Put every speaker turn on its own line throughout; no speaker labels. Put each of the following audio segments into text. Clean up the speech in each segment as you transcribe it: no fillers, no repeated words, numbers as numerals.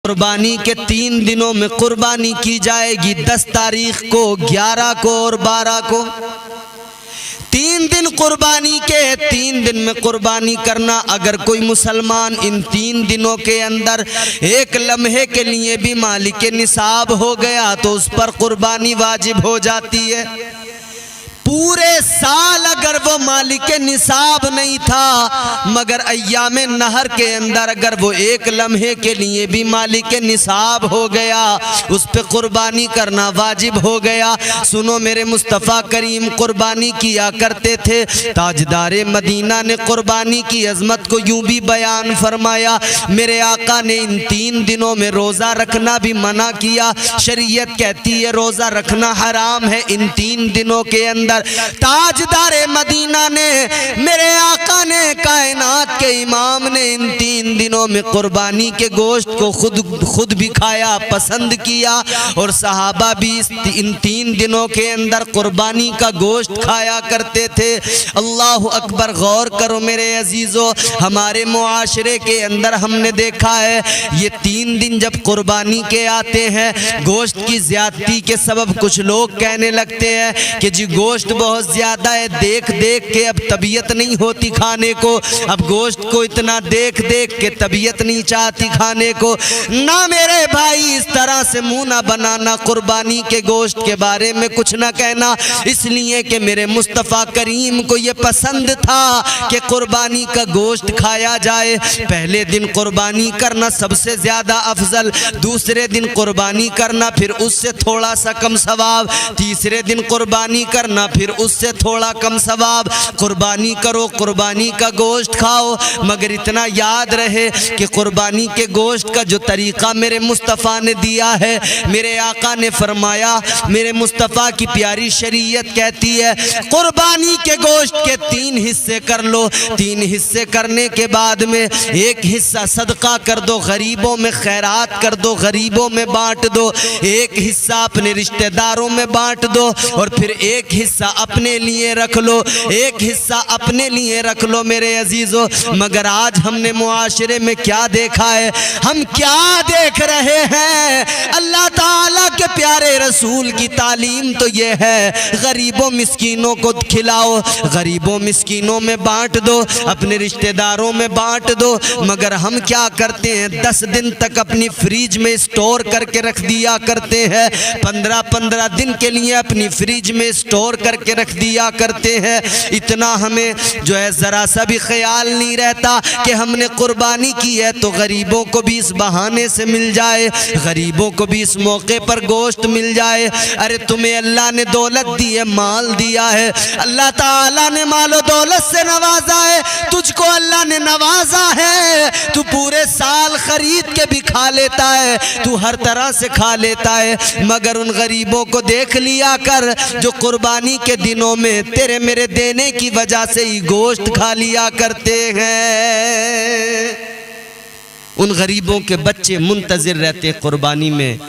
कुर्बानी के 3 दिनों में कुर्बानी की जाएगी, 10 तारीख को, 11 को और 12 को। 3 दिन कुर्बानी के, 3 दिन में कुर्बानी करना। अगर कोई मुसलमान इन 3 दिनों के अंदर एक लम्हे के लिए भी मालिक निसाब हो गया तो उस पर कुर्बानी वाजिब हो जाती है। पूरे साल अगर वो मालिक निसाब नहीं था, मगर अय्यामे नहर के अंदर अगर वो एक लम्हे के लिए भी मालिक निसाब हो गया, उस पे कुर्बानी करना वाजिब हो गया। सुनो, मेरे मुस्तफ़ा करीम कुर्बानी किया करते थे। ताजदारे मदीना ने कुर्बानी की अजमत को यूं भी बयान फरमाया, मेरे आका ने इन 3 दिनों में रोज़ा रखना भी मना किया। शरीयत कहती है रोज़ा रखना हराम है इन 3 दिनों के अंदर। ताजदारे मदीना ने, मेरे आका ने, कायनात के इमाम ने इन 3 दिनों में कुर्बानी के गोश्त को खुद भी खाया, पसंद किया, और सहाबा भी इन 3 दिनों के अंदर कुर्बानी का गोश्त खाया करते थे। अल्लाह अकबर। गौर करो मेरे अजीजों, हमारे मुआशरे के अंदर हमने देखा है ये 3 दिन जब कुर्बानी के आते हैं, गोश्त की ज्यादती के सबब कुछ लोग कहने लगते हैं कि जी गोश्त बहुत ज्यादा है, देख देख के अब तबीयत नहीं होती खाने को, अब गोश्त को इतना देख देख के तबीयत नहीं चाहती खाने को। ना मेरे भाई, इस तरह से मुंह ना बनाना, कुर्बानी के गोश्त के बारे में कुछ ना कहना, इसलिए कि मेरे मुस्तफ़ा करीम को ये पसंद था कि कुर्बानी का गोश्त खाया जाए। पहले दिन कुर्बानी करना सबसे ज्यादा अफजल, दूसरे दिन कुर्बानी करना फिर उससे थोड़ा सा कम सवाब, तीसरे दिन कुर्बानी करना फिर उससे थोड़ा कम सवाब। कुर्बानी करो, कुर्बानी का गोश्त खाओ, मगर इतना याद रहे कि कुर्बानी के गोश्त का जो तरीका मेरे मुस्तफ़ा ने दिया है, मेरे आका ने फरमाया, मेरे मुस्तफ़ा की प्यारी शरीयत कहती है कुर्बानी के गोश्त के 3 हिस्से कर लो। 3 हिस्से करने के बाद में एक हिस्सा सदका कर दो, गरीबों में खैरात कर दो, गरीबों में बांट दो, एक हिस्सा अपने रिश्तेदारों में बांट दो, और फिर एक हिस्सा अपने लिए रख लो, एक हिस्सा अपने लिए रख लो मेरे अजीजों। मगर आज हमने मुआशरे में क्या देखा है, हम क्या देख रहे हैं? अल्लाह ताला के प्यारे रसूल की तालीम तो ये है, गरीबों मिस्कीनों को खिलाओ, गरीबों मिस्कीनों में बांट दो, अपने रिश्तेदारों में बांट दो। मगर हम क्या करते हैं, 10 दिन तक अपनी फ्रिज में स्टोर करके रख दिया करते हैं, 15-15 दिन के लिए अपनी फ्रिज में स्टोर करके रख दिया करते हैं। इतना हमें जो है जरा सा भी ख्याल नहीं रहता कि हमने कुर्बानी की है तो गरीबों को भी इस बहाने से मिल जाए, गरीबों को भी इस मौके पर गोश्त मिल जाए। अरे तुम्हें अल्लाह ने दौलत दी है, माल दिया है, अल्लाह ताला ने मालो दौलत से नवाजा है, तुझको अल्लाह ने नवाजा है, तू पूरे साल खरीद के भी खा लेता है, तू हर तरह से खा लेता है, मगर उन गरीबों को देख लिया कर जो कुर्बानी के दिनों में तेरे मेरे देने की वजह से ही गोश्त खा लिया करते हैं। उन गरीबों के बच्चे मुंतजिर रहते कुर्बानी में,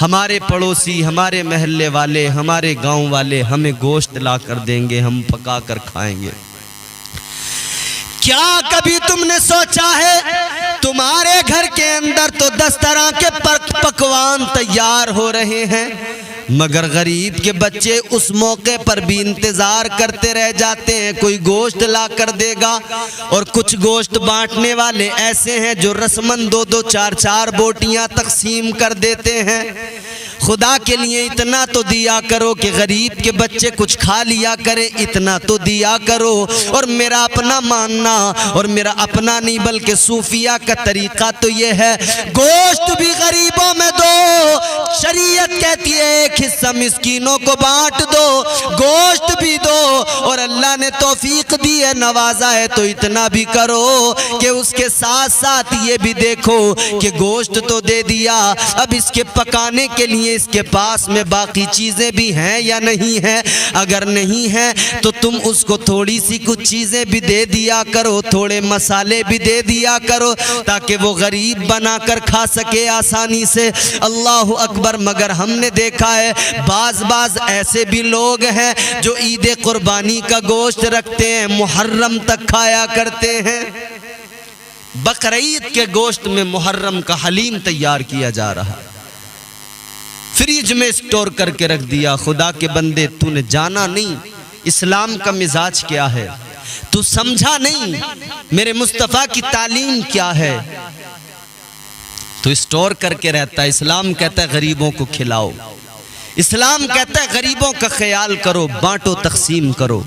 हमारे पड़ोसी, हमारे महल्ले वाले, हमारे गांव वाले हमें गोश्त ला कर देंगे, हम पका कर खाएंगे। क्या कभी तुमने सोचा है तुम्हारे घर के अंदर तो 10 तरह के पकवान तैयार हो रहे हैं, मगर गरीब के बच्चे उस मौके पर भी इंतजार करते रह जाते हैं कोई गोश्त ला कर देगा। और कुछ गोश्त बांटने वाले ऐसे हैं जो रस्मन 2-2, 4-4 बोटियां तकसीम कर देते हैं। खुदा के लिए इतना तो दिया करो कि गरीब के बच्चे कुछ खा लिया करें, इतना तो दिया करो। और मेरा अपना मानना, और मेरा अपना नहीं बल्कि सूफिया का तरीका तो ये है, गोश्त भी गरीबों में दो, शरीयत कहती है एक हिस्सा मिस्कीनों को बांट दो, गोश्त भी दो, और अल्लाह ने तौफीक दी है, नवाजा है तो इतना भी करो कि उसके साथ साथ ये भी देखो कि गोश्त तो दे दिया, अब इसके पकाने के लिए इसके पास में बाकी चीजें भी हैं या नहीं हैं। अगर नहीं है तो तुम उसको थोड़ी सी कुछ चीजें भी दे दिया करो, थोड़े मसाले भी दे दिया करो, ताकि वो गरीब बनाकर खा सके आसानी से। अल्लाह अकबर। मगर हमने देखा है बाज ऐसे भी लोग हैं जो ईद कुर्बानी का गोश्त रखते हैं, मुहर्रम तक खाया करते हैं। बकरीद के गोश्त में मुहर्रम का हलीम तैयार किया जा रहा, फ्रिज में स्टोर करके रख दिया। खुदा के बंदे, तूने जाना नहीं इस्लाम का मिजाज क्या है, तू समझा नहीं मेरे मुस्तफ़ा की तालीम क्या है। तो स्टोर करके रहता है। इस्लाम कहता है गरीबों को खिलाओ, इस्लाम कहता है गरीबों का ख्याल करो, बांटो, तकसीम करो।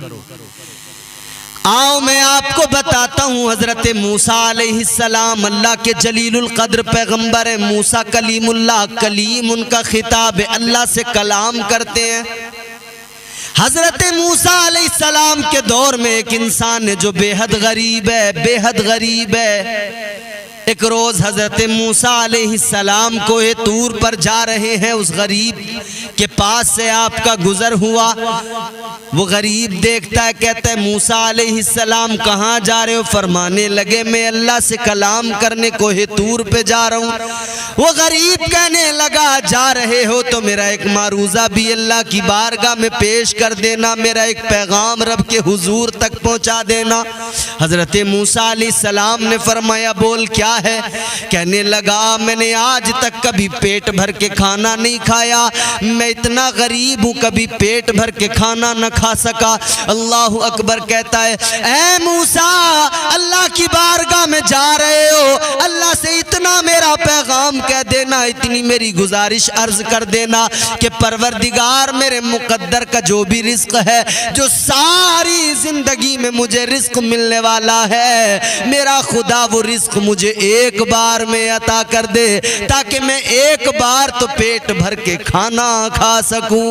आओ मैं आपको बताता हूँ, हजरत मूसा अलैहिस्सलाम अल्लाह के जलीलुल कद्र पैगंबर है। मूसा कलीमुल्लाह, कलीम उनका खिताब है, अल्लाह से कलाम करते हैं। हजरत मूसा अलैहिस्सलाम के दौर में एक इंसान है जो बेहद गरीब है, बेहद गरीब है। एक रोज हजरत मूसा अलैहिस्सलाम कोहे तूर पर जा रहे हैं, उस गरीब के पास से आपका गुजर हुआ। वो गरीब देखता है, कहता है मूसा अलैहिस्सलाम कहाँ जा रहे हो? फरमाने लगे मैं अल्लाह से कलाम करने कोहे तूर पे जा रहा हूँ। वो गरीब कहने लगा जा रहे हो तो मेरा एक मारूजा भी अल्लाह की बारगाह में पेश कर देना, मेरा एक पैगाम रब के हुजूर तक पहुँचा देना। हजरत मूसा अलैहिस्सलाम ने फरमाया बोल क्या है? कहने लगा मैंने आज तक कभी पेट भर के खाना नहीं खाया, मैं इतना गरीब हूँ कभी पेट भर के खाना न खा सका। अल्लाह अकबर। कहता है ऐ मूसा, अल्लाह की बारगाह में जा रहे हो, अल्लाह से इतना मेरा पैगाम कह देना, इतनी मेरी गुजारिश अर्ज कर देना कि परवरदिगार मेरे मुकद्दर का जो भी रिस्क है, जो सारी जिंदगी में मुझे रिस्क मिलने वाला है, मेरा खुदा वो रिस्क मुझे एक बार में अता कर दे ताकि मैं एक बार तो पेट भर के खाना खा सकूं।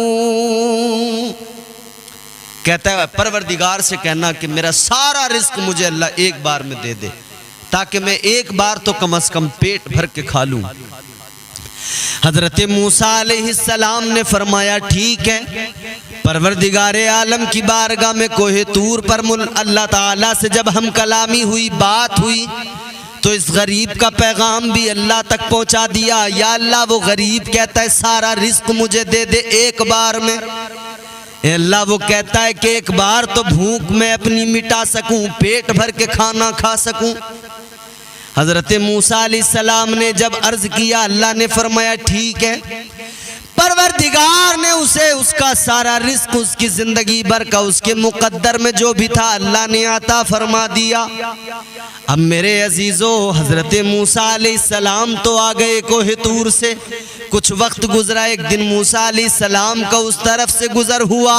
कहता है परवरदिगार से कहना कि मेरा सारा रिस्क मुझे अल्लाह एक बार में दे दे ताकि मैं एक बार तो कम से कम पेट भर के खा लूं। हजरत मूसा अलैहिस्सलाम ने फरमाया ठीक है। परवरदिगारे आलम की बारगाह में कोहे तूर पर अल्लाह ताला से जब हम कलामी हुई, बात हुई, तो इस गरीब का पैगाम भी अल्लाह तक पहुंचा दिया। या अल्लाह वो गरीब कहता है सारा रिस्क मुझे दे दे एक बार में। अल्लाह वो कहता है कि एक बार तो भूख मैं अपनी मिटा सकूं, पेट भर के खाना खा सकूं। हजरत मूसा अलैहिस्सलाम ने जब अर्ज किया, अल्लाह ने फरमाया ठीक है। परवरदिगार ने उसे उसका सारा रिस्क, उसकी जिंदगी भर का, उसके मुकद्दर में जो भी था अल्लाह ने अता फरमा दिया। अब मेरे अजीजों, हजरत मूसा अलैहिस्सलाम तो आ गए कोहे तूर से। कुछ वक्त गुजरा, एक दिन मूसा अलैहिस्सलाम का उस तरफ से गुजर हुआ।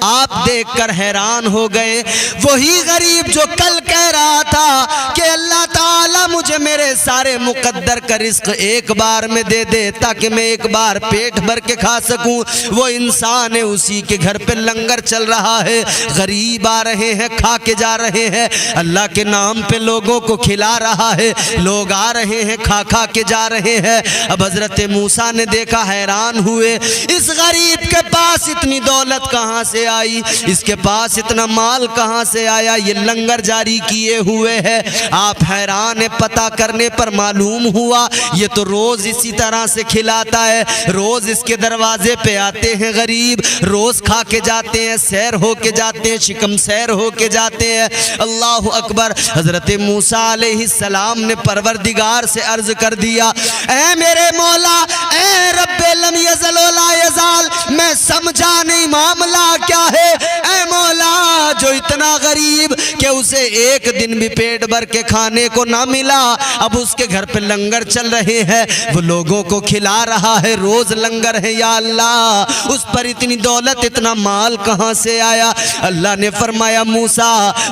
आप देखकर हैरान हो गए। वही गरीब जो कल कह रहा था कि अल्लाह ताला मुझे मेरे सारे मुकद्दर का रिस्क एक बार में दे दे ताकि मैं एक बार पेट भर के खा सकूं, वो इंसान है, उसी के घर पे लंगर चल रहा है। गरीब आ रहे हैं, खा के जा रहे हैं, अल्लाह के नाम पे लोगों को खिला रहा है, लोग आ रहे हैं, खा खा के जा रहे हैं। अब हजरत मूसा ने देखा, हैरान हुए, इस गरीब के पास इतनी दौलत कहां से आई, इसके पास इतना माल कहां से आया, ये लंगर जारी किए हुए है। आप हैरान है। पता करने पर मालूम हुआ ये तो रोज इसी तरह से खिलाता है, रोज इसके दरवाजे पे आते हैं गरीब, रोज खा के जाते हैं, सैर हो के जाते हैं, शिकम सैर हो के जाते हैं। अल्लाह अकबर। हजरत मूसा अलैहिस्सलाम ने परवरदिगार से अर्ज कर दिया, ऐ मेरे मौला, ऐ रब्बे लम यज़ल व ला यज़ाल, मैं समझा नहीं मामला क्या है। ऐ मौला, जो इतना गरीब कि उसे एक दिन भी पेट भर के खाने को ना मिला, अब उसके घर पे लंगर चल रहे हैं, वो लोगों को खिला रहा है, रोज लंगर है। या अल्लाह, उस पर इतनी दौलत, इतना माल कहां से आया? अल्लाह ने फरमाया मूसा,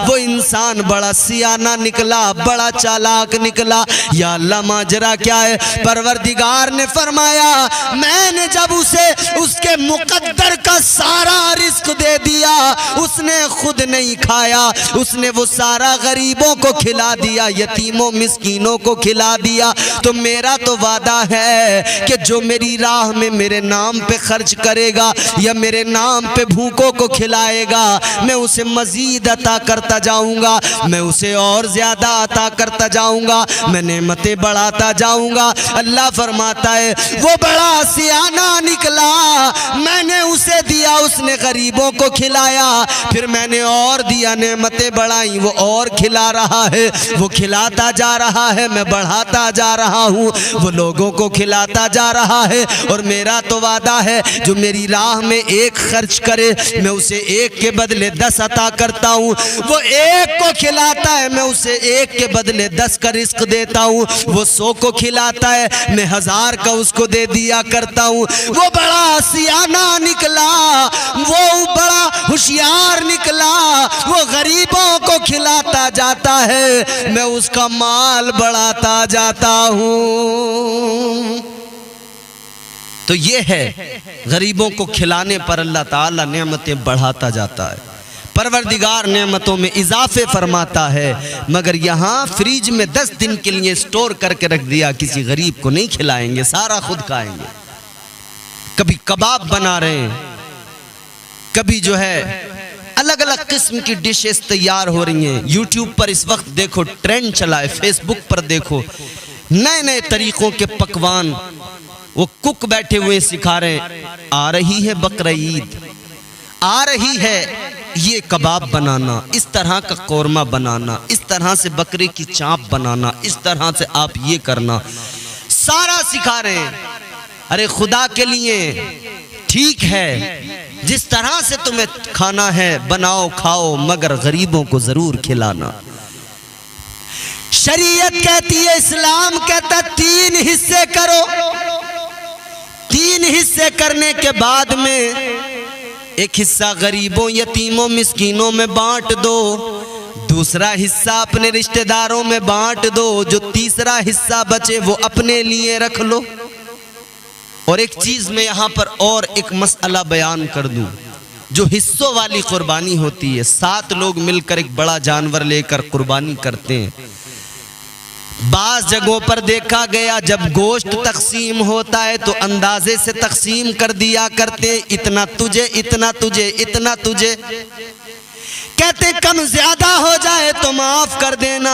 वो इंसान बड़ा सियाना निकला, बड़ा चालाक निकला। या अल्लाह, माजरा क्या है? परवरदिगार ने फरमाया, मैंने जब उसे उसके मुकद्दर का सारा रिस्क दे दिया, उसने खुद नहीं खाया, उसने वो सारा गरीबों को खिला दिया, यतीमों मिस्कीनों को खिला दिया। तो मेरा तो वादा है कि जो मेरी राह में मेरे नाम पे खर्च करेगा या मेरे नाम पे भूखों को खिलाएगा, मैं उसे मजीद अता करता जाऊंगा, मैं उसे और ज्यादा अता करता जाऊंगा, मैं नेमतें बढ़ाता जाऊंगा। अल्लाह फरमाता है, वो बड़ा सियाना निकला, मैंने उसे दिया, उसने गरीबों को खिलाया, फिर मैंने और दिया, नेमत नेमतें बढ़ाई वो और खिला रहा है, वो खिलाता जा रहा है, मैं बढ़ाता जा रहा हूँ, वो लोगों को खिलाता जा रहा है। और मेरा तो वादा है जो मेरी राह में एक खर्च करे मैं उसे एक के बदले 10 अता करता हूँ। वो एक को खिलाता है मैं उसे एक के बदले 10 का रिस्क देता हूँ। वो 100 को खिलाता है मैं 1000 का उसको दे दिया करता हूँ। वो बड़ा सियाना निकला, वो बड़ा होशियार निकला, वो गरीबों को खिलाता जाता है, मैं उसका माल बढ़ाता जाता हूँ। तो ये है गरीबों को खिलाने पर अल्लाह ताला नेमतें बढ़ाता जाता है, परवरदिगार नेमतों में इजाफे फरमाता है। मगर यहाँ फ्रिज में 10 दिन के लिए स्टोर करके रख दिया, किसी गरीब को नहीं खिलाएंगे, सारा खुद खाएंगे। कभी कबाब बना रहे हैं, कभी जो है अलग अलग किस्म की डिशेस तैयार हो रही हैं। यूट्यूब पर इस वक्त देखो ट्रेंड चला है, फेसबुक पर देखो नए नए तरीकों के पकवान वो कुक बैठे हुए सिखा रहे हैं। आ रही है बकरीद, आ रही है ये कबाब बनाना, इस तरह का कौरमा बनाना, इस तरह से बकरे की चाप बनाना, इस तरह से आप ये करना, सारा सिखा रहे हैं। अरे खुदा के लिए ठीक है, जिस तरह से तुम्हें खाना है बनाओ खाओ, मगर गरीबों को जरूर खिलाना। शरीयत कहती है, इस्लाम कहता 3 हिस्से करो, 3 हिस्से करने के बाद में एक हिस्सा गरीबों यतीमों मिस्कीनों में बांट दो, दूसरा हिस्सा अपने रिश्तेदारों में बांट दो, जो तीसरा हिस्सा बचे वो अपने लिए रख लो। और एक चीज मैं यहां पर और एक मसला बयान कर दूं, जो हिस्सों वाली कुर्बानी होती है, 7 लोग मिलकर एक बड़ा जानवर लेकर कुर्बानी करते हैं। बास जगहों पर देखा गया जब गोश्त तकसीम होता है तो अंदाजे से तकसीम कर दिया करते, इतना तुझे, इतना तुझे, इतना तुझे। कहते कम ज्यादा हो जाए तो माफ कर देना,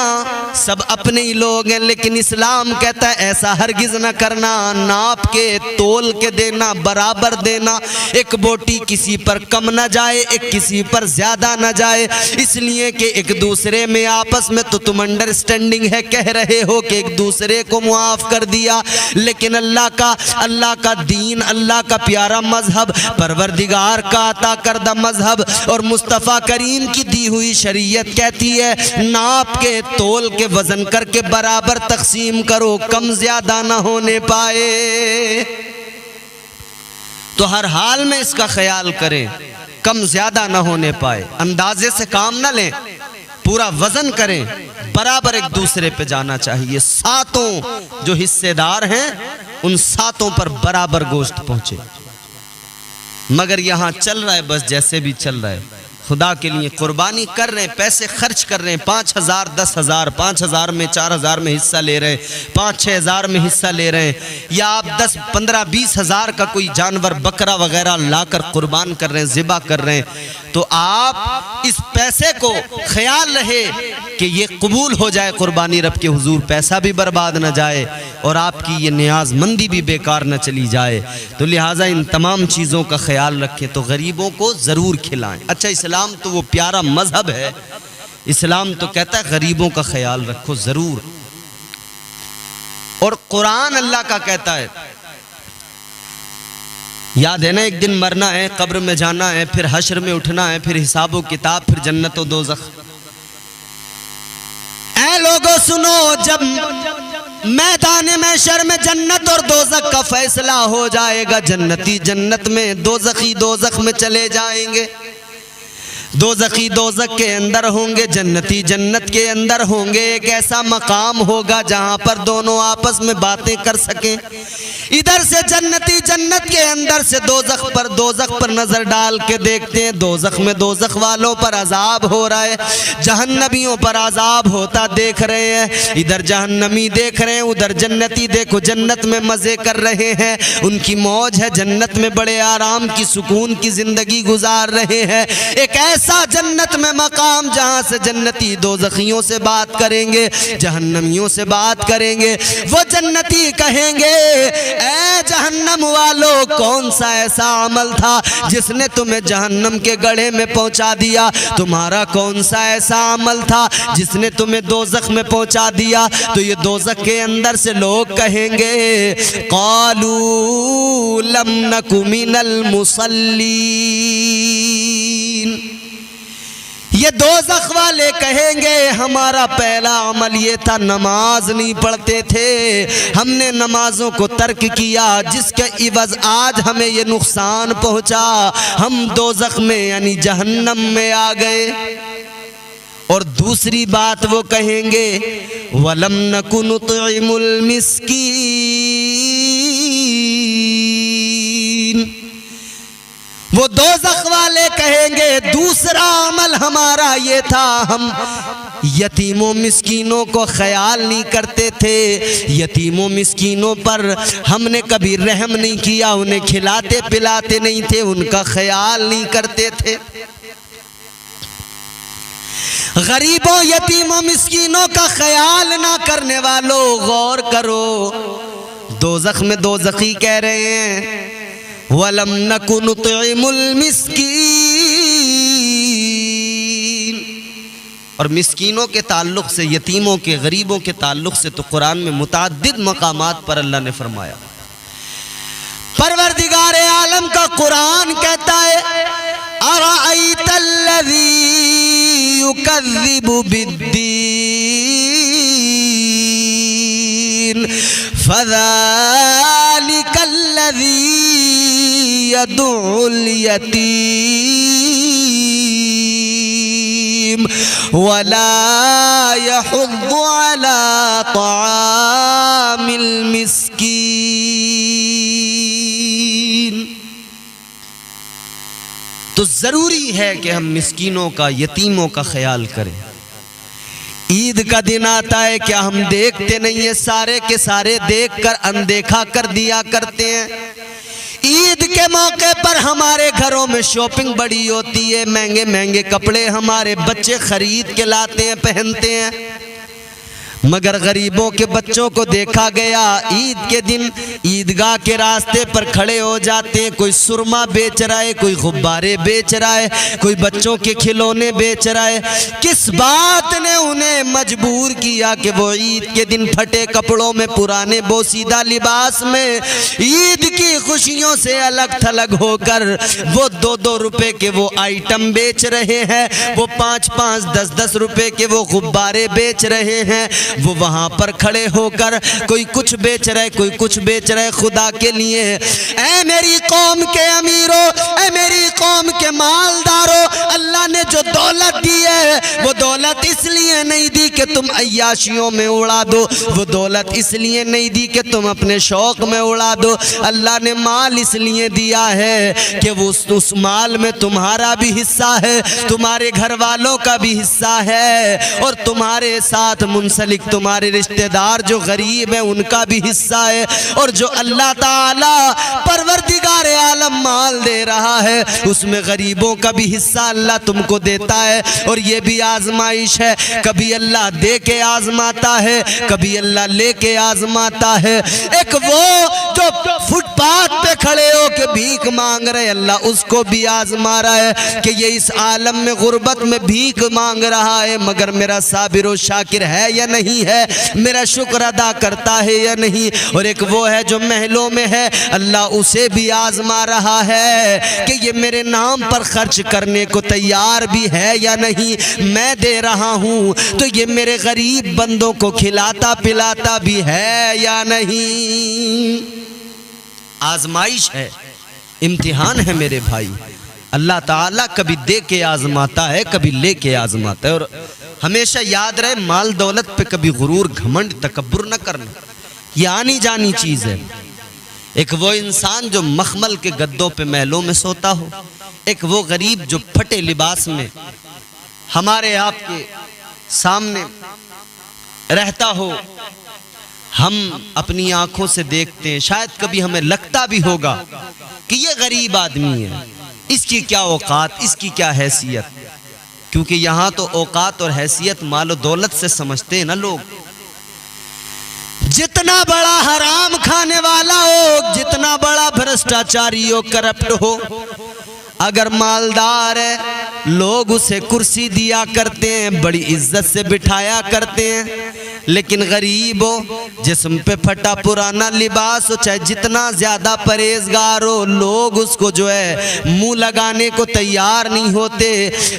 सब अपने ही लोग हैं। लेकिन इस्लाम कहता है ऐसा हरगिज न करना, नाप के तोल के देना, बराबर देना, एक बोटी किसी पर कम न जाए, एक किसी पर ज्यादा न जाए। इसलिए कि एक दूसरे में आपस में तो तुम अंडरस्टैंडिंग है, कह रहे हो कि एक दूसरे को मुआफ कर दिया, लेकिन अल्लाह का दीन, अल्लाह का प्यारा मजहब, परवरदिगार का अता करदा मजहब और मुस्तफ़ा करीम की दी हुई शरीयत कहती है नाप के तोल के वजन करके बराबर तकसीम करो, कम ज्यादा ना होने पाए। तो हर हाल में इसका ख्याल करें, कम ज्यादा ना होने पाए, अंदाजे से काम ना लें, पूरा वजन करें, बराबर एक दूसरे पे जाना चाहिए। 7 जो हिस्सेदार हैं उन 7 पर बराबर गोश्त पहुंचे। मगर यहां चल रहा है बस जैसे भी चल रहा है, खुदा के लिए कुर्बानी कर रहे हैं, पैसे खर्च कर रहे हैं, 5000 10,000, 5000 में 4000 में हिस्सा ले रहे हैं, 5-6 हज़ार में हिस्सा ले रहे हैं, या आप 10, 15, 20 हज़ार का कोई जानवर बकरा वगैरह लाकर कुर्बान कर रहे हैं, ज़िबा कर रहे हैं, तो आप इस पैसे को ख्याल रहे कि ये कबूल हो जाए कुर्बानी रब के हुजूर, पैसा भी बर्बाद न जाए और आपकी ये नियाज़मंदी भी बेकार न चली जाए। तो लिहाजा इन तमाम चीज़ों का ख्याल रखें, तो गरीबों को ज़रूर खिलाएं। अच्छा, इस्लाम तो वो प्यारा मजहब है, इस्लाम तो कहता है गरीबों का ख्याल रखो ज़रूर। और कुरान अल्लाह का कहता है, याद है ना, एक दिन मरना है, कब्र में जाना है, फिर हश्र में उठना है, फिर हिसाब किताब, फिर जन्नत और दोज़ख। ऐ लोगों सुनो, जब मैदान महशर में जन्नत और दोज़ख का फैसला हो जाएगा, जन्नती जन्नत में, दोज़खी दोज़ख में चले जाएंगे, दोज़खी दोज़ख के अंदर होंगे, जन्नती जन्नत के अंदर होंगे। एक ऐसा मकाम होगा जहां पर दोनों आपस में बातें कर सकें। इधर से जन्नती जन्नत के अंदर से दोज़ख पर नजर डाल के देखते हैं, दोज़ख में दोज़ख वालों पर अजाब हो रहा है, जहन्नमियों पर अजाब होता देख रहे हैं। इधर जहन्नमी देख रहे हैं, उधर जन्नती देखो जन्नत में मजे कर रहे हैं, उनकी मौज है, जन्नत में बड़े आराम की सुकून की जिंदगी गुजार रहे हैं। एक ऐसा जन्नत में मकाम जहां से जन्नती दोज़खियों से बात करेंगे, जहन्नमियों से बात करेंगे। वो जन्नती कहेंगे, ऐ जहन्नम वालों, कौन सा ऐसा अमल था जिसने तुम्हें जहन्नम के गड्ढे में पहुंचा दिया? तुम्हारा कौन सा ऐसा अमल था जिसने तुम्हें दोज़ख में पहुंचा दिया? तो ये दोज़ख के अंदर से लोग कहेंगे क़ालू लम नकु मिनल मुसल्लीन। ये दोज़ख वाले कहेंगे हमारा पहला अमल ये था, नमाज नहीं पढ़ते थे, हमने नमाजों को तर्क किया, जिसके इवज़ आज हमें ये नुकसान पहुंचा, हम दोज़ख में यानी जहन्नम में आ गए। और दूसरी बात वो कहेंगे वलम नकु नुतइमुल मिस्कीन। वो दोज़ख वाले कहेंगे दूसरा अमल हमारा ये था, हम यतीमों मिस्कीनों को ख्याल नहीं करते थे, यतीमों मिस्कीनों पर हमने कभी रहम नहीं किया, उन्हें खिलाते पिलाते नहीं थे, उनका ख्याल नहीं करते थे। गरीबों यतीमों मिस्कीनों का ख्याल ना करने वालों, गौर करो, दोज़ख में दोज़खी कह रहे हैं वलम नकु नुतइमुल मिस्कीन। और मिस्कीनों के ताल्लुक़ से, यतीमों के, गरीबों के ताल्लुक़ से तो कुरान में मुताद्दिद मकामात पर अल्लाह ने फरमाया। परवरदिगार आलम का कुरान कहता है अराअयतल्लज़ी युकज़्ज़िबु बिद्दीन फ़ज़ालिकल्लज़ी यदउल यतीम वला यहुद्दु अला तआमिल मिस्कीन। तो जरूरी है कि हम मिस्कीनों का, यतीमों का ख्याल करें। ईद का दिन आता है, क्या हम देखते नहीं है? सारे के सारे देखकर अनदेखा कर दिया करते हैं। ईद के मौके पर हमारे घरों में शॉपिंग बड़ी होती है, महंगे महंगे कपड़े हमारे बच्चे खरीद के लाते हैं, पहनते हैं, मगर गरीबों के बच्चों को देखा गया ईद के दिन ईदगाह के रास्ते पर खड़े हो जाते हैं। कोई सुरमा बेच रहा है, कोई गुब्बारे बेच रहा है, कोई बच्चों के खिलौने बेच रहा है। किस बात ने उन्हें मजबूर किया कि वो ईद के दिन फटे कपड़ों में, पुराने बोसीदा लिबास में, ईद की खुशियों से अलग थलग होकर वो 2-2 रुपए के वो आइटम बेच रहे हैं, वो 5-5, 10-10 रुपए के वो गुब्बारे बेच रहे हैं। वो वहां पर खड़े होकर कोई कुछ बेच रहे, कोई कुछ बेच रहे। खुदा के लिए ऐ मेरी कौम के अमीरों, ऐ मेरी कौम के मालदारों, अल्लाह ने जो दौलत दी है वो दौलत इसलिए नहीं दी कि तुम अय्याशियों में उड़ा दो, वो दौलत इसलिए नहीं दी कि तुम अपने शौक में उड़ा दो। अल्लाह ने माल इसलिए दिया है कि वो उस माल में तुम्हारा भी हिस्सा है, तुम्हारे घर वालों का भी हिस्सा है, और तुम्हारे साथ मुंसलिक तुम्हारे रिश्तेदार जो गरीब है उनका भी हिस्सा है। और जो अल्लाह ताला परवरदिगार आलम माल दे रहा है उसमें गरीबों का भी हिस्सा अल्लाह तुमको देता है। और ये भी आजमाइश है, कभी अल्लाह दे के आजमाता है, कभी अल्लाह ले के आजमाता है। एक वो जो फुटपाथ पे खड़े हो के भीख मांग रहे, अल्लाह उसको भी आजमा रहा है कि ये इस आलम में गुर्बत में भीख मांग रहा है, मगर मेरा साबिर और शाकिर है या नहीं है, मेरा शुक्र अदा करता है या नहीं। और एक वो है जो महलों में है, अल्लाह उसे भी आजमा रहा है कि ये मेरे नाम पर खर्च करने को तैयार भी है या नहीं, मैं दे रहा हूं तो ये मेरे गरीब बंदों को खिलाता पिलाता भी है या नहीं। आजमाइश है, इम्तिहान है मेरे भाई। अल्लाह ताला कभी दे के आजमाता है, कभी ले के आजमाता है। और हमेशा याद रहे, माल दौलत पे कभी गुरूर, घमंड, तकब्बुर न करना, ये आनी जानी चीज है। एक वो इंसान जो मखमल के गद्दों पे महलों में सोता हो, एक वो गरीब जो फटे लिबास में हमारे आपके सामने रहता हो। हम अपनी आंखों से देखते हैं, शायद कभी हमें लगता भी होगा कि ये गरीब आदमी है, इसकी क्या औकात, इसकी क्या हैसियत, क्योंकि यहां तो औकात और हैसियत मालो दौलत से समझते हैं ना लोग। जितना बड़ा हराम खाने वाला हो, जितना बड़ा भ्रष्टाचारी हो, करप्ट हो। अगर मालदार है, लोग उसे कुर्सी दिया करते हैं, बड़ी इज्जत से बिठाया करते हैं। लेकिन गरीब हो, जिस्म पे फटा पुराना लिबास हो, चाहे जितना ज्यादा परहेजगार हो, लोग उसको जो है मुंह लगाने को तैयार नहीं होते।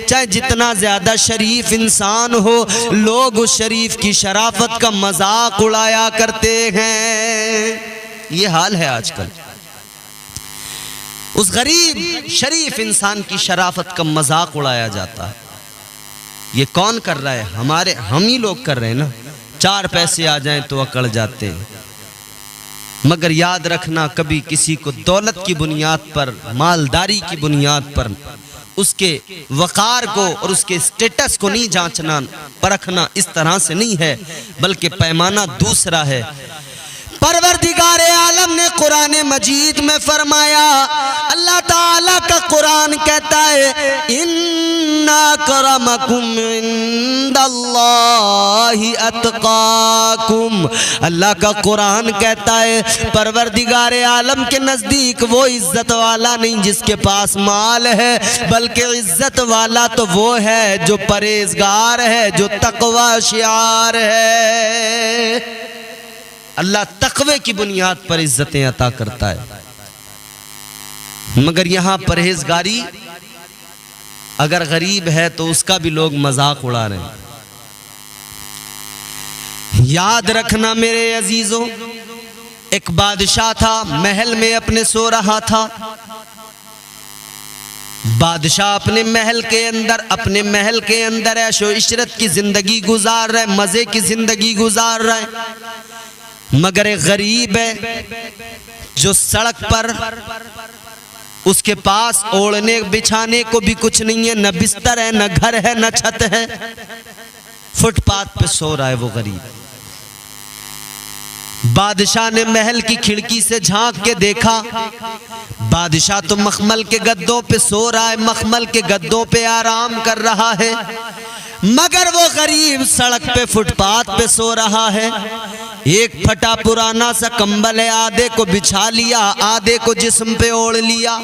चाहे जितना ज्यादा शरीफ इंसान हो, लोग उस शरीफ की शराफत का मजाक उड़ाया करते हैं। ये हाल है आजकल। उस गरीब शरीफ इंसान की शराफत का मजाक उड़ाया जाता है। ये कौन कर रहा है? हम ही लोग कर रहे हैं ना। 4 पैसे आ जाएं तो अकड़ जाते हैं। मगर याद रखना, कभी किसी को दौलत की बुनियाद पर, मालदारी की बुनियाद पर उसके वकार को और उसके स्टेटस को नहीं जांचना परखना इस तरह से नहीं है, बल्कि पैमाना दूसरा है। परवरदिगार आलम ने कुरान मजीद में फरमाया, अल्लाह ताला का कुरान कहता है, इन्ना करमकुम इंदल्लाहि अतकाकुम। अल्लाह का कुरान कहता है, परवरदिगार आलम के नजदीक वो इज्जत वाला नहीं जिसके पास माल है, बल्कि इज्जत वाला तो वो है जो परहेजगार है, जो तकवा शियार है। अल्लाह तकवे की बुनियाद पर इज्जतें अता करता है। मगर यहां परहेजगारी, अगर गरीब है तो उसका भी लोग मजाक उड़ा रहे हैं। याद रखना मेरे अजीजों, एक बादशाह था, महल में अपने सो रहा था। बादशाह अपने महल के अंदर ऐशो इशरत की जिंदगी गुजार रहा है, मजे की जिंदगी गुजार रहा है। मगर एक गरीब है जो सड़क पर, उसके पास ओढ़ने बिछाने को भी कुछ नहीं है, न बिस्तर है, न घर है, न छत है, फुटपाथ पे सो रहा है वो गरीब। बादशाह ने महल की खिड़की से झांक के देखा, बादशाह तो मखमल के गद्दों पे सो रहा है, मखमल के गद्दों पे आराम कर रहा है, मगर वो गरीब सड़क पे फुटपाथ पे सो रहा है। एक फटा पुराना सा कंबल है, आधे को बिछा लिया, आधे को जिस्म पे ओढ़ लिया।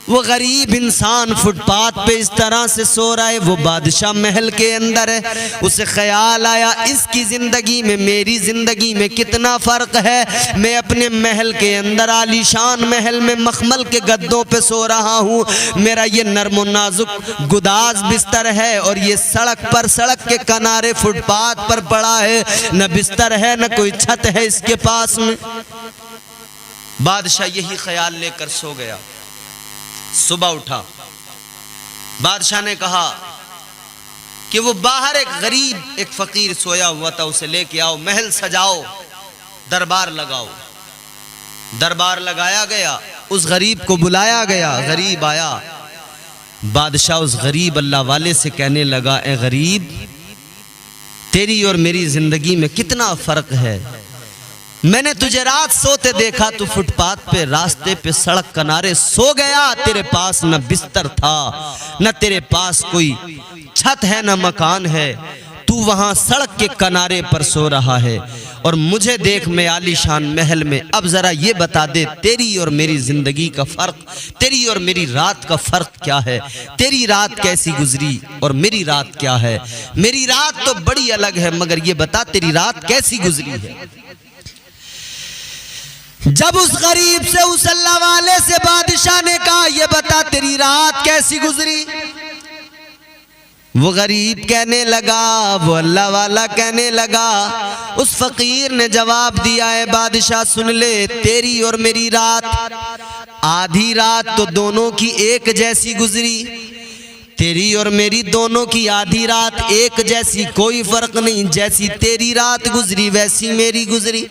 वो गरीब इंसान फुटपाथ पे इस तरह से सो रहा है, वो बादशाह महल के अंदर है। उसे ख्याल आया, इसकी जिंदगी में मेरी जिंदगी में कितना फर्क है। मैं अपने महल के अंदर, आलीशान महल में मखमल के गद्दों पे सो रहा हूँ, मेरा ये नर्म नाजुक गुदाज बिस्तर है, और ये सड़क पर, सड़क के किनारे फुटपाथ पर पड़ा है, न बिस्तर है, न कोई छत है इसके पास में। बादशाह यही ख्याल लेकर सो गया। सुबह उठा, बादशाह ने कहा कि वो बाहर एक गरीब, एक फकीर सोया हुआ था, उसे लेके आओ, महल सजाओ, दरबार लगाओ। दरबार लगाया गया, उस गरीब को बुलाया गया, गरीब आया। बादशाह उस गरीब अल्लाह वाले से कहने लगा, ए गरीब, तेरी और मेरी जिंदगी में कितना फर्क है। मैंने तुझे रात सोते देखा, तू फुटपाथ पे, रास्ते पे, सड़क किनारे सो गया। तेरे पास न बिस्तर था, न तेरे पास कोई छत है, न मकान है। तू वहां सड़क के किनारे पर सो रहा है, और मुझे देख, मैं आलीशान महल में। अब जरा ये बता दे, तेरी और मेरी जिंदगी का फर्क, तेरी और मेरी रात का फर्क क्या है? तेरी रात कैसी गुजरी और मेरी रात क्या है? मेरी रात तो बड़ी अलग है, मगर ये बता तेरी रात कैसी गुजरी है। जब उस गरीब से, उस अल्लाह वाले से बादशाह ने कहा, ये बता तेरी रात कैसी गुजरी, वो गरीब कहने लगा, वो अल्लाह वाला कहने लगा, उस फकीर ने जवाब दिया है, बादशाह सुन ले, तेरी और मेरी रात, आधी रात तो दोनों की एक जैसी गुजरी। तेरी और मेरी दोनों की आधी रात एक जैसी, कोई फर्क नहीं। जैसी तेरी रात गुजरी वैसी मेरी गुजरी।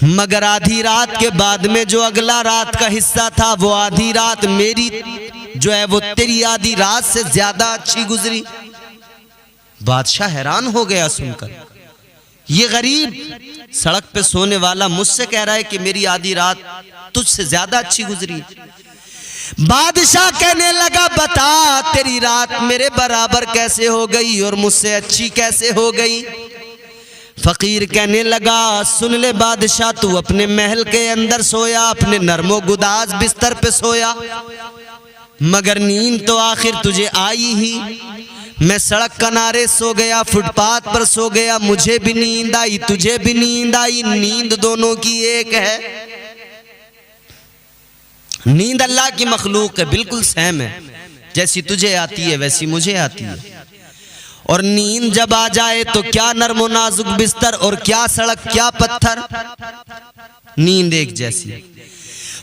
मगर आधी रात के बाद में जो अगला रात का हिस्सा था, वो आधी रात मेरी जो है वो तेरी आधी रात से ज्यादा अच्छी गुजरी। बादशाह हैरान हो गया सुनकर, ये गरीब सड़क पे सोने वाला मुझसे कह रहा है कि मेरी आधी रात तुझसे ज्यादा अच्छी गुजरी। बादशाह कहने लगा, बता तेरी रात मेरे बराबर कैसे हो गई और मुझसे अच्छी कैसे हो गई? फकीर कहने लगा, सुन ले बादशाह, तू अपने महल के अंदर सोया, अपने नरमो गुदाज बिस्तर पे सोया, मगर नींद तो आखिर तुझे आई ही। मैं सड़क किनारे सो गया, फुटपाथ पर सो गया, मुझे भी नींद आई, तुझे भी नींद आई, नींद दोनों की एक है। नींद अल्लाह की मखलूक है, बिल्कुल सेम है, जैसी तुझे आती है वैसी मुझे आती है। और नींद जब आ जाए तो क्या नरमो नाजुक बिस्तर और क्या सड़क, क्या पत्थर, नींद एक जैसी।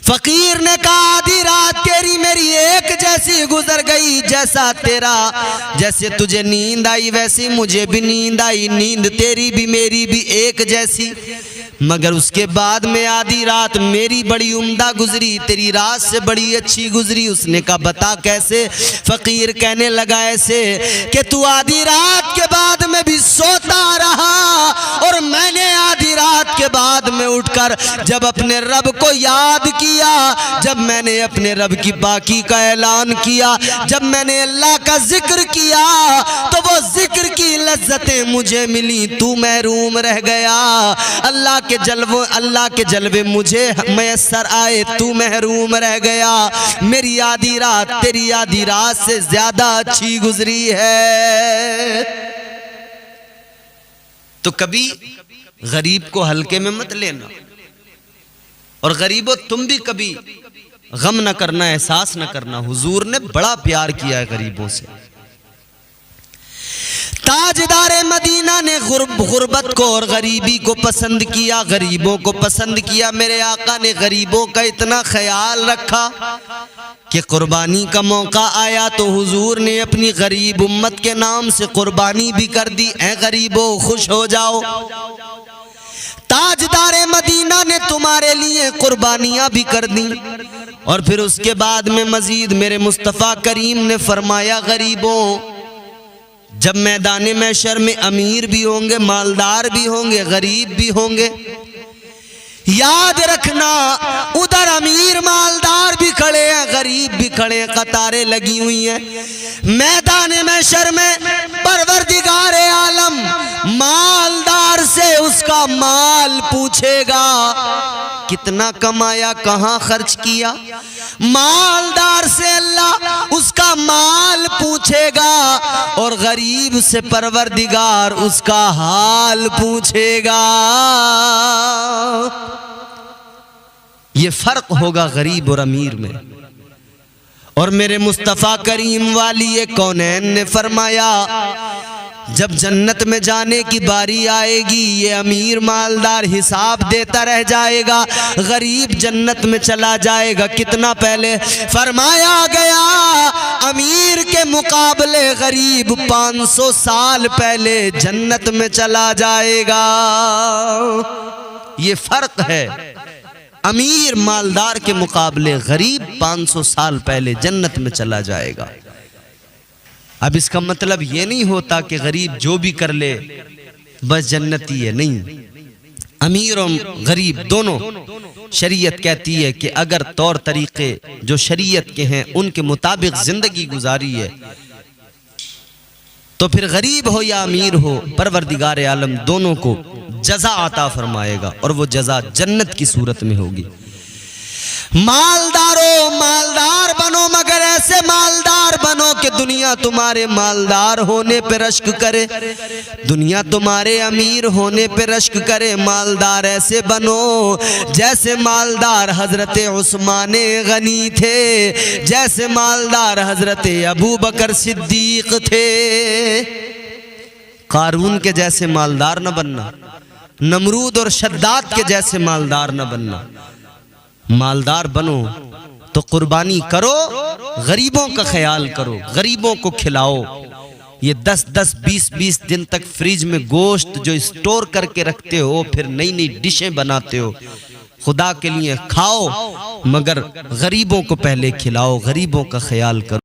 फकीर ने कहा, आधी रात तेरी मेरी एक जैसी गुजर गई, जैसा तेरा, जैसे तुझे नींद आई वैसे मुझे भी नींद आई, नींद तेरी भी मेरी भी एक जैसी, मगर उसके बाद में आधी रात मेरी बड़ी उम्दा गुजरी, तेरी रात से बड़ी अच्छी गुजरी। उसने कहा, बता कैसे? फकीर कहने लगा, ऐसे कि तू आधी रात के बाद में भी सोता रहा और मैंने आधी रात के बाद में उठकर जब अपने रब को याद किया, जब मैंने अपने रब की बाकी का ऐलान किया, जब मैंने अल्लाह का जिक्र किया, तो वो जिक्र की लज्जतें मुझे मिली, तू महरूम रह गया। अल्लाह के जलवे मुझे मैसर आए, तू महरूम रह गया। मेरी आधी रात तेरी आधी रात से ज्यादा अच्छी गुजरी है। तो कभी गरीब को हल्के में मत लेना, और गरीबों तुम भी कभी गम न करना, एहसास न करना। हुजूर ने बड़ा प्यार किया है गरीबों से। ताजदारे मदीना ने गुर्बत को और गरीबी को पसंद किया, गरीबों को पसंद किया। मेरे आका ने गरीबों का इतना ख्याल रखा कि कुर्बानी का मौका आया तो हुजूर ने अपनी गरीब उम्मत के नाम से कुर्बानी भी कर दी। ऐ गरीबों खुश हो जाओ, ताजदारे मदीना ने तुम्हारे लिए कुर्बानियां भी कर दी। और फिर उसके बाद में मजीद मेरे मुस्तफ़ा करीम ने फरमाया, गरीबों जब मैदान महशर में अमीर भी होंगे, मालदार भी होंगे, गरीब भी होंगे, याद रखना उधर अमीर मालदार भी खड़े हैं, गरीब भी खड़े हैं, कतारें लगी हुई हैं। मैदान महशर में परवरदिगार आलम मालदार से उसका माल पूछेगा, कितना कमाया, कहां खर्च किया। मालदार से अल्लाह उसका माल पूछेगा और गरीब से परवरदिगार उसका हाल पूछेगा। ये फर्क होगा गरीब और अमीर में। और मेरे मुस्तफ़ा करीम वाली ये कौनैन ने फरमाया, जब जन्नत में जाने की बारी आएगी, ये अमीर मालदार हिसाब देता रह जाएगा, गरीब जन्नत में चला जाएगा। कितना पहले फरमाया गया, अमीर के मुकाबले गरीब 500 साल पहले जन्नत में चला जाएगा। ये फर्क है, अमीर मालदार के मुकाबले गरीब 500 साल पहले जन्नत में चला जाएगा। अब इसका मतलब ये नहीं होता कि गरीब जो भी कर ले बस जन्नती है, नहीं। अमीर और गरीब दोनों, शरीयत कहती है कि अगर तौर तरीके जो शरीयत के हैं उनके मुताबिक जिंदगी गुजारी है तो फिर गरीब हो या अमीर हो, परवरदिगार आलम दोनों को जज़ा अता फरमाएगा, और वो जज़ा जन्नत की सूरत में होगी। मालदारों, मालदार बनो, मगर ऐसे मालदार बनो कि दुनिया तुम्हारे मालदार होने पे रश्क करे, दुनिया तुम्हारे अमीर होने पे रश्क करे। मालदार ऐसे बनो जैसे मालदार हजरत उस्मान गनी थे, जैसे मालदार हजरत अबू बकर सिद्दीक थे। कारून के जैसे मालदार न बनना, नमरूद और शद्दाद के जैसे मालदार न बनना। मालदार बनो तो कुर्बानी करो, गरीबों का ख्याल करो, गरीबों को खिलाओ। ये 10-10, 20-20 दिन तक फ्रिज में गोश्त जो स्टोर करके रखते हो, फिर नई नई डिशें बनाते हो, खुदा के लिए खाओ, मगर गरीबों को पहले खिलाओ, गरीबों का ख्याल करो।